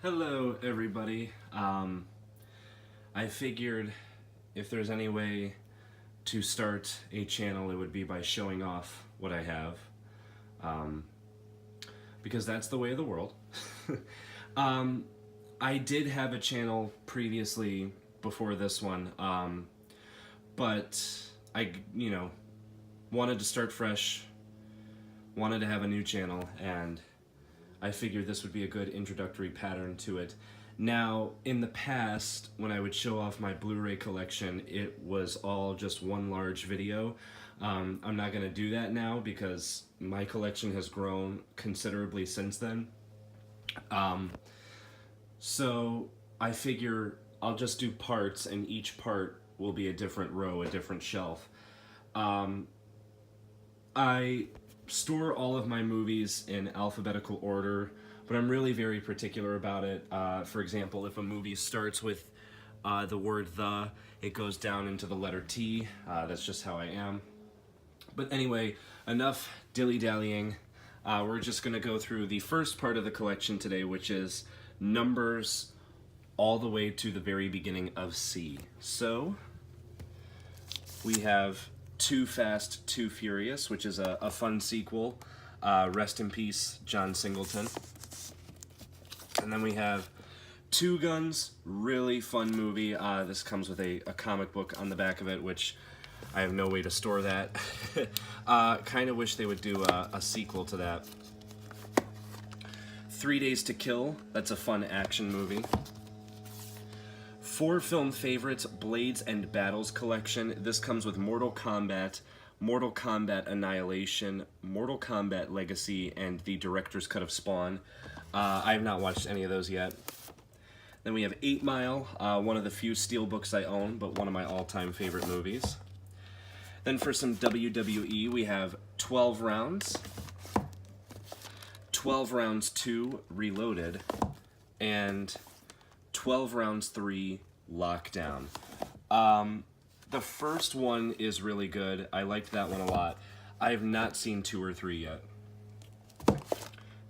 Hello, everybody. I figured if there's any way to start a channel, it would be by showing off what I have, because that's the way of the world. I did have a channel previously before this one, but I, wanted to start fresh, wanted to have a new channel, and I figured this would be a good introductory pattern to it. Now, in the past, when I would show off my Blu-ray collection, it was all just one large video. I'm not going to do that now because my collection has grown considerably since then. So I figure I'll just do parts, and each part will be a different row, a different shelf. I store all of my movies in alphabetical order, but I'm really very particular about it. For example, if a movie starts with the word "the," it goes down into the letter T. That's just how I am. But anyway, enough dilly-dallying. We're just going to go through the first part of the collection today, which is numbers all the way to the very beginning of C. So, we have Too Fast, Too Furious, which is a fun sequel. Rest in peace, John Singleton. And then we have Two Guns, really fun movie. This comes with a comic book on the back of it, which I have no way to store that. Kind of wish they would do a sequel to that. 3 Days to Kill, that's a fun action movie. 4 film favorites, Blades and Battles collection. This comes with Mortal Kombat, Mortal Kombat Annihilation, Mortal Kombat Legacy, and the director's cut of Spawn. I have not watched any of those yet. Then we have 8 Mile, one of the few steelbooks I own, but one of my all-time favorite movies. Then for some WWE, we have 12 Rounds, 12 Rounds 2 Reloaded, and 12 Rounds 3 Lockdown. The first one is really good. I liked that one a lot. I have not seen 2 or 3 yet.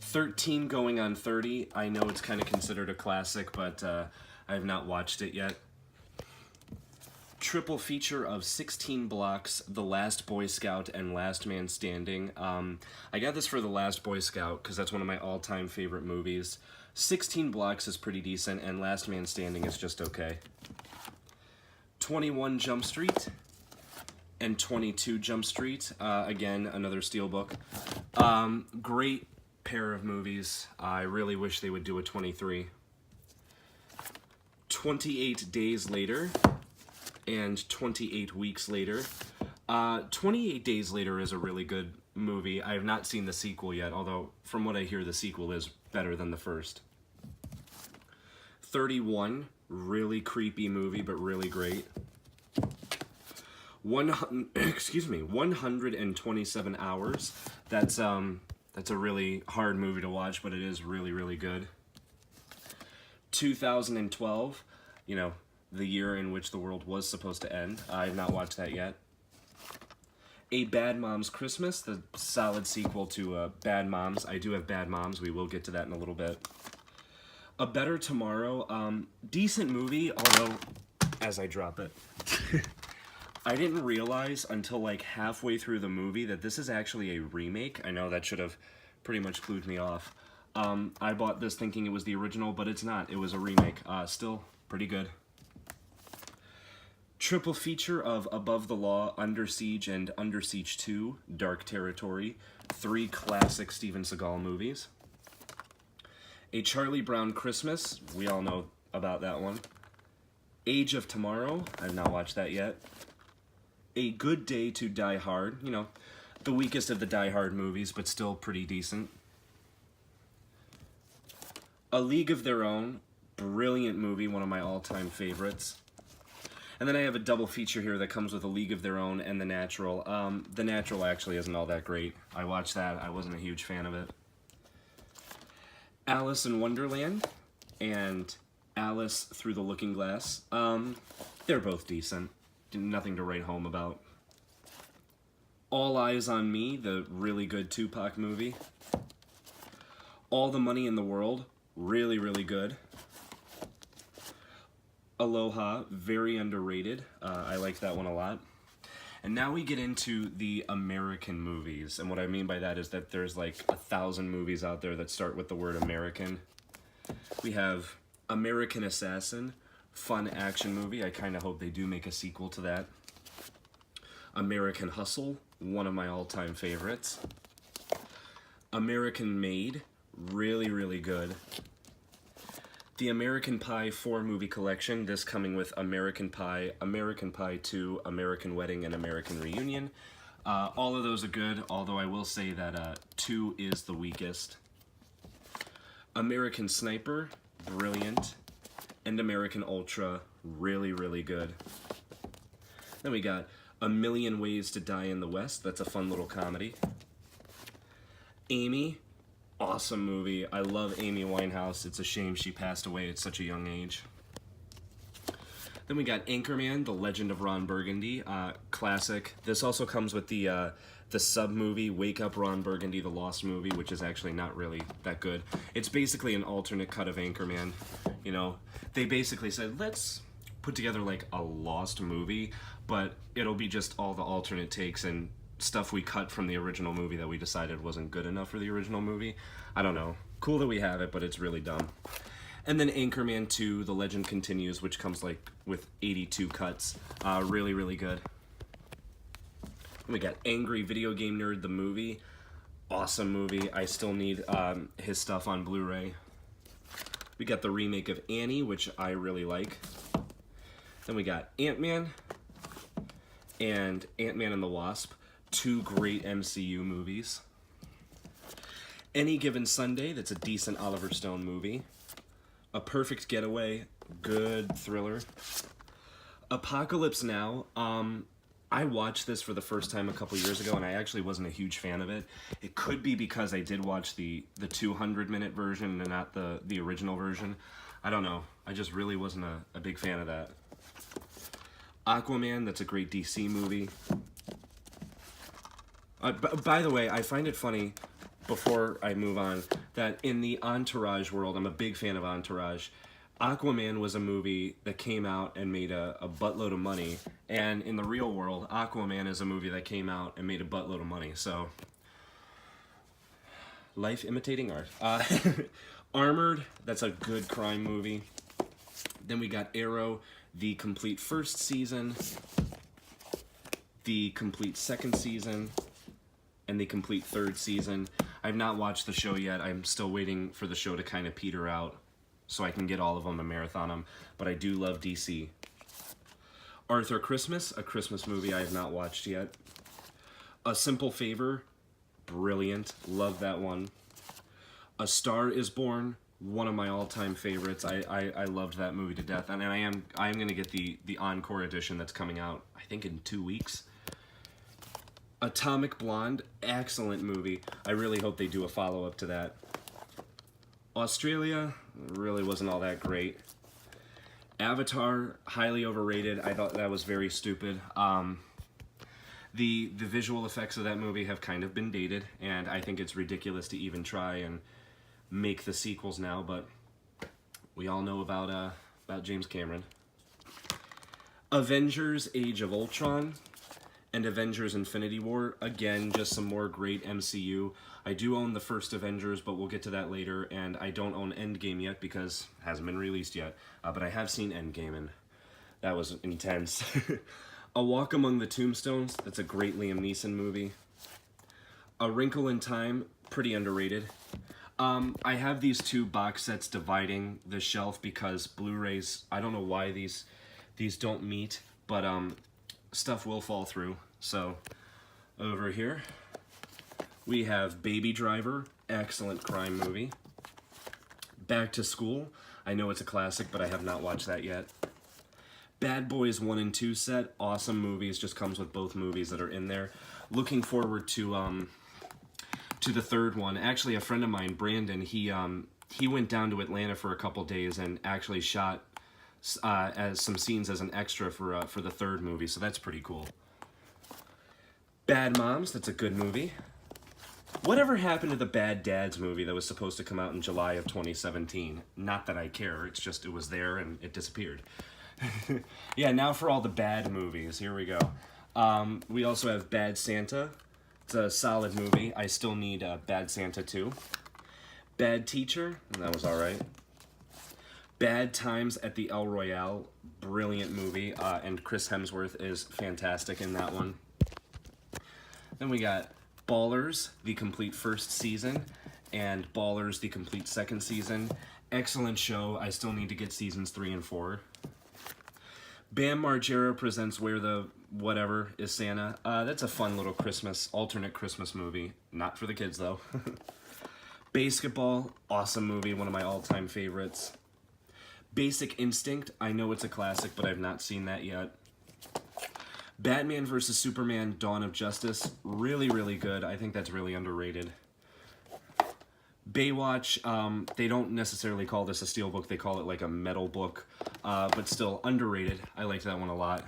13 Going on 30. I know it's kind of considered a classic, but I have not watched it yet. Triple feature of 16 blocks, The Last Boy Scout and Last Man Standing. I got this for The Last Boy Scout because that's one of my all-time favorite movies. 16 blocks is pretty decent, and Last Man Standing is just okay. 21 Jump Street and 22 Jump Street. Again, another steelbook. Great pair of movies. I really wish they would do a 23. 28 Days Later and 28 Weeks Later. 28 Days Later is a really good movie. I have not seen the sequel yet, although from what I hear the sequel is better than the first. 31, really creepy movie, but really great. 127 Hours. That's a really hard movie to watch, but it is really, really good. 2012, the year in which the world was supposed to end. I have not watched that yet. A Bad Moms Christmas, the solid sequel to Bad Moms. I do have Bad Moms. We will get to that in a little bit. A Better Tomorrow, decent movie, although, as I drop it, I didn't realize until like halfway through the movie that this is actually a remake. I know that should have pretty much clued me off. I bought this thinking it was the original, but it's not. It was a remake. Still pretty good. Triple feature of Above the Law, Under Siege, and Under Siege 2, Dark Territory. 3 classic Steven Seagal movies. A Charlie Brown Christmas, we all know about that one. Age of Tomorrow, I've not watched that yet. A Good Day to Die Hard, the weakest of the Die Hard movies, but still pretty decent. A League of Their Own, brilliant movie, one of my all-time favorites. And then I have a double feature here that comes with A League of Their Own and The Natural. The Natural actually isn't all that great. I watched that. I wasn't a huge fan of it. Alice in Wonderland and Alice Through the Looking Glass. They're both decent. Nothing to write home about. All Eyes on Me, the really good Tupac movie. All the Money in the World, really, really good. Aloha, very underrated. I like that one a lot. And now we get into the American movies. And what I mean by that is that there's like 1,000 movies out there that start with the word American. We have American Assassin, fun action movie. I kind of hope they do make a sequel to that. American Hustle, one of my all-time favorites. American Made, really, really good. The American Pie 4 movie collection, this coming with American Pie 2, American Wedding, and American Reunion. All of those are good, although I will say that 2 is the weakest. American Sniper, brilliant. And American Ultra, really, really good. Then we got A Million Ways to Die in the West. That's a fun little comedy. Amy, awesome movie. I love Amy Winehouse. It's a shame she passed away at such a young age. Then we got Anchorman, The Legend of Ron Burgundy, classic. This also comes with the sub-movie, Wake Up Ron Burgundy, The Lost Movie, which is actually not really that good. It's basically an alternate cut of Anchorman. You know, they basically said, let's put together like a Lost movie, but it'll be just all the alternate takes and stuff we cut from the original movie that we decided wasn't good enough for the original movie. I don't know. Cool that we have it, but it's really dumb. And then Anchorman 2, The Legend Continues, which comes like with 82 cuts. Really, really good. We got Angry Video Game Nerd, the movie. Awesome movie. I still need his stuff on Blu-ray. We got the remake of Annie, which I really like. Then we got Ant-Man and Ant-Man and the Wasp. 2 great MCU movies. Any Given Sunday, that's a decent Oliver Stone movie. A Perfect Getaway, good thriller. Apocalypse Now, I watched this for the first time a couple years ago, and I actually wasn't a huge fan of it. It could be because I did watch the 200-minute version and not the original version. I don't know. I just really wasn't a big fan of that. Aquaman, that's a great DC movie. By the way, I find it funny, before I move on, that in the Entourage world, I'm a big fan of Entourage, Aquaman was a movie that came out and made a buttload of money, and in the real world, Aquaman is a movie that came out and made a buttload of money, so... Life imitating art. Armored, that's a good crime movie. Then we got Arrow, the complete first season, the complete second season, and the complete third season. I've not watched the show yet. I'm still waiting for the show to kind of peter out so I can get all of them and marathon them, but I do love DC. Arthur Christmas, a Christmas movie I have not watched yet. A Simple Favor, brilliant, love that one. A Star is Born, one of my all-time favorites. I loved that movie to death, and I am going to get the encore edition that's coming out, I think, in 2 weeks. Atomic Blonde, excellent movie. I really hope they do a follow-up to that. Australia, really wasn't all that great. Avatar, highly overrated. I thought that was very stupid. The visual effects of that movie have kind of been dated, and I think it's ridiculous to even try and make the sequels now, but we all know about James Cameron. Avengers Age of Ultron and Avengers Infinity War, again, just some more great MCU. I do own the first Avengers, but we'll get to that later, and I don't own Endgame yet because it hasn't been released yet, but I have seen Endgame, and that was intense. A Walk Among the Tombstones, that's a great Liam Neeson movie. A Wrinkle in Time, pretty underrated. I have these 2 box sets dividing the shelf because Blu-rays, I don't know why these don't meet, but stuff will fall through. So over here we have Baby Driver, excellent crime movie. Back to School, I know it's a classic, but I have not watched that yet. Bad Boys 1 and 2 set, awesome movies, just comes with both movies that are in there. Looking forward to the third one. Actually, a friend of mine, Brandon, he went down to Atlanta for a couple days and actually shot as some scenes as an extra for the third movie, so that's pretty cool. Bad Moms, that's a good movie. Whatever happened to the Bad Dads movie that was supposed to come out in July of 2017? Not that I care, it's just it was there and it disappeared. Yeah, now for all the bad movies. Here we go. We also have Bad Santa. It's a solid movie. I still need Bad Santa 2. Bad Teacher, that was alright. Bad Times at the El Royale, brilliant movie, and Chris Hemsworth is fantastic in that one. Then we got Ballers, the complete first season, and Ballers, the complete second season. Excellent show. I still need to get seasons 3 and 4. Bam Margera presents Where the Whatever is Santa. That's a fun little alternate Christmas movie. Not for the kids, though. Basketball, awesome movie, one of my all-time favorites. Basic Instinct, I know it's a classic, but I've not seen that yet. Batman vs. Superman, Dawn of Justice, really, really good. I think that's really underrated. Baywatch, they don't necessarily call this a steelbook, they call it like a metal book, but still underrated. I liked that one a lot.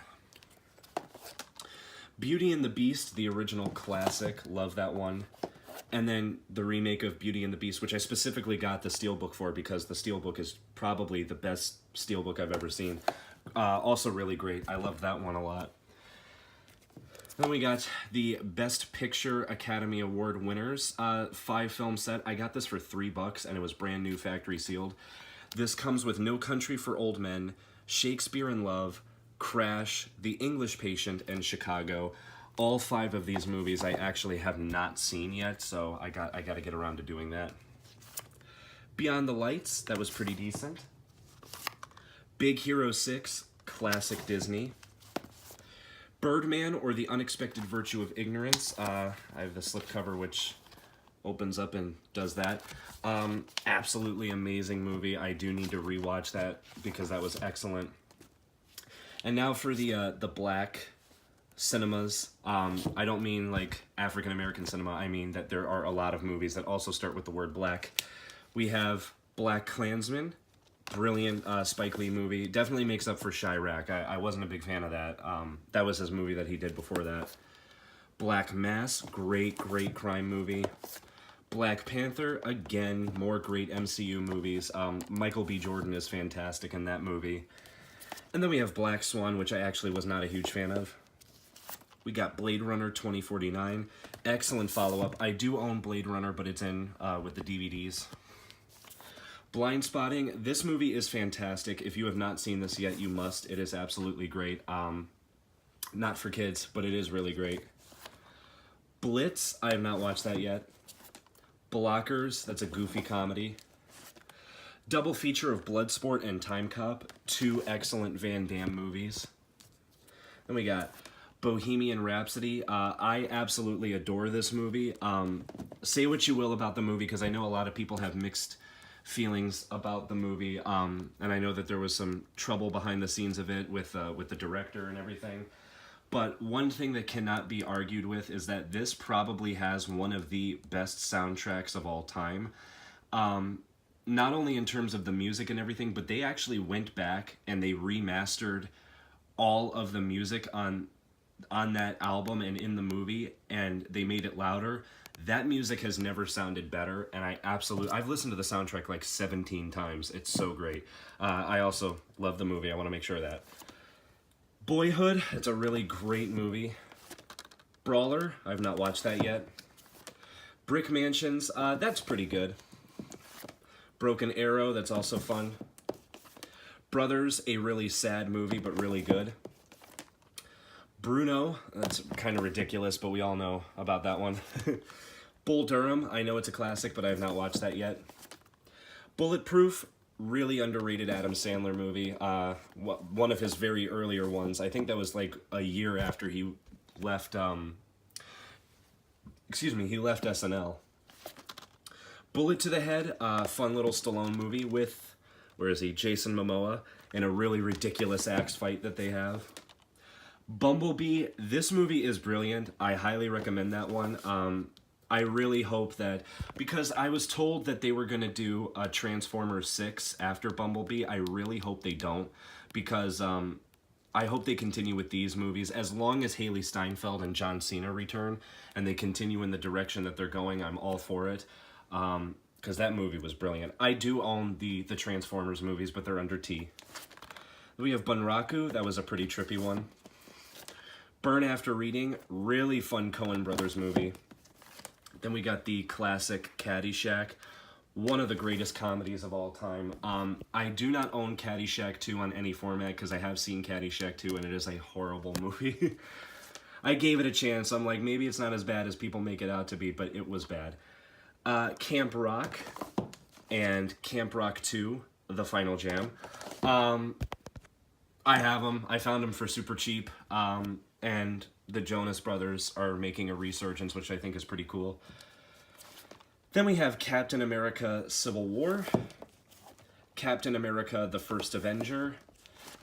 Beauty and the Beast, the original classic, love that one. And then the remake of Beauty and the Beast, which I specifically got the steelbook for because the steelbook is probably the best steelbook I've ever seen. Also really great. I love that one a lot. Then we got the Best Picture Academy Award winners. 5-film set. I got this for $3 and it was brand new, factory sealed. This comes with No Country for Old Men, Shakespeare in Love, Crash, The English Patient, and Chicago. All 5 of these movies I actually have not seen yet, so I got to get around to doing that. Beyond the Lights, that was pretty decent. Big Hero 6, classic Disney. Birdman, or The Unexpected Virtue of Ignorance. I have the slipcover which opens up and does that. Absolutely amazing movie. I do need to rewatch that because that was excellent. And now for the black cinemas. I don't mean like African American cinema. I mean that there are a lot of movies that also start with the word black. We have Black Klansman, brilliant Spike Lee movie. Definitely makes up for Chirac. I wasn't a big fan of that. That was his movie that he did before that. Black Mass, great crime movie. Black Panther, again, more great MCU movies. Michael B. Jordan is fantastic in that movie. And then we have Black Swan, which I actually was not a huge fan of. We got Blade Runner 2049. Excellent follow-up. I do own Blade Runner, but it's in with the DVDs. Blind Spotting. This movie is fantastic. If you have not seen this yet, you must. It is absolutely great. Not for kids, but it is really great. Blitz. I have not watched that yet. Blockers. That's a goofy comedy. Double feature of Bloodsport and Time Cop. 2 excellent Van Damme movies. Then we got Bohemian Rhapsody. I absolutely adore this movie. Say what you will about the movie, because I know a lot of people have mixed feelings about the movie, and I know that there was some trouble behind the scenes of it with the director and everything. But one thing that cannot be argued with is that this probably has one of the best soundtracks of all time. Not only in terms of the music and everything, but they actually went back and they remastered all of the music on that album and in the movie, and they made it louder. That music has never sounded better, and I've listened to the soundtrack like 17 times. It's so great. I also love the movie. I want to make sure of that. Boyhood, it's a really great movie. Brawler, I've not watched that yet. Brick Mansions, that's pretty good. Broken Arrow, that's also fun. Brothers, a really sad movie, but really good. Bruno, that's kind of ridiculous, but we all know about that one. Bull Durham, I know it's a classic, but I have not watched that yet. Bulletproof, really underrated Adam Sandler movie. One of his very earlier ones. I think that was like a year after he left, he left SNL. Bullet to the Head, fun little Stallone movie with, Jason Momoa, in a really ridiculous axe fight that they have. Bumblebee, this movie is brilliant. I highly recommend that one. I really hope that, because I was told that they were going to do a Transformers 6 after Bumblebee, I really hope they don't, because I hope they continue with these movies. As long as Haley Steinfeld and John Cena return and they continue in the direction that they're going, I'm all for it. Because that movie was brilliant. I do own the Transformers movies, but they're under T. We have Bunraku. That was a pretty trippy one. Burn After Reading. Really fun Coen Brothers movie. Then we got the classic Caddyshack. One of the greatest comedies of all time. I do not own Caddyshack 2 on any format because I have seen Caddyshack 2 and it is a horrible movie. I gave it a chance. I'm like, maybe it's not as bad as people make it out to be, but it was bad. Camp Rock and Camp Rock 2, The Final Jam. I have them. I found them for super cheap. And the Jonas Brothers are making a resurgence, which I think is pretty cool. Then we have Captain America Civil War, Captain America The First Avenger,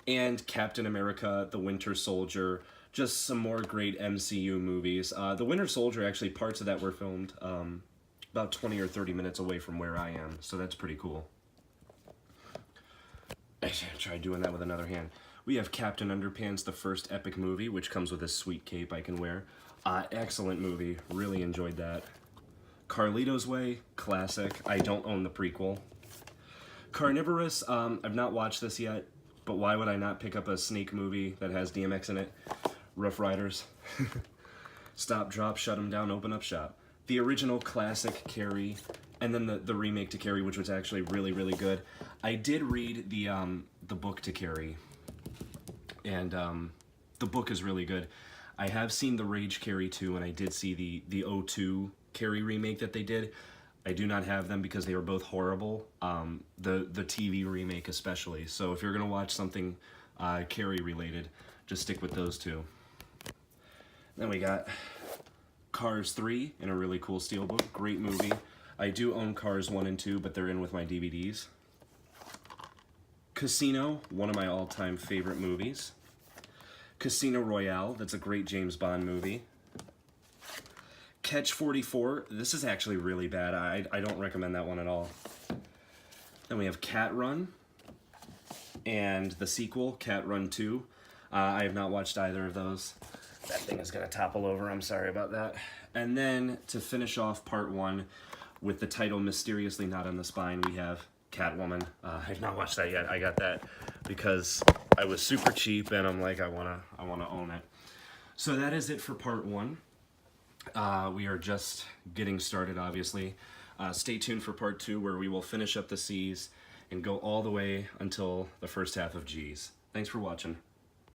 and Captain America The Winter Soldier. Just some more great MCU movies. The Winter Soldier, actually, parts of that were filmed about 20 or 30 minutes away from where I am, so that's pretty cool. I should try doing that with another hand. We have Captain Underpants, the first epic movie, which comes with a sweet cape I can wear. Excellent movie. Really enjoyed that. Carlito's Way, classic. I don't own the prequel. Carnivorous, I've not watched this yet, but why would I not pick up a snake movie that has DMX in it? Rough Riders. Stop, drop, shut 'em down, open up shop. The original classic Carrie, and then the remake to Carrie, which was actually really, really good. I did read the book to Carrie, and the book is really good. I have seen the Rage Carrie 2, and I did see the O2 Carrie remake that they did. I do not have them because they were both horrible. The TV remake especially. So if you're gonna watch something Carrie related, just stick with those two. Then we got Cars 3 in a really cool steelbook. Great movie. I do own Cars 1 and 2, but they're in with my DVDs. Casino, one of my all-time favorite movies. Casino Royale, that's a great James Bond movie. Catch 44, this is actually really bad. I don't recommend that one at all. Then we have Cat Run and the sequel, Cat Run 2. I have not watched either of those. That thing is going to topple over, I'm sorry about that. And then to finish off part 1 with the title Mysteriously Not on the Spine, we have Catwoman. I've not watched that yet. I got that because I was super cheap and I'm like, I wanna own it. So that is it for part 1. We are just getting started, obviously. Stay tuned for part 2, where we will finish up the C's and go all the way until the first half of G's. Thanks for watching.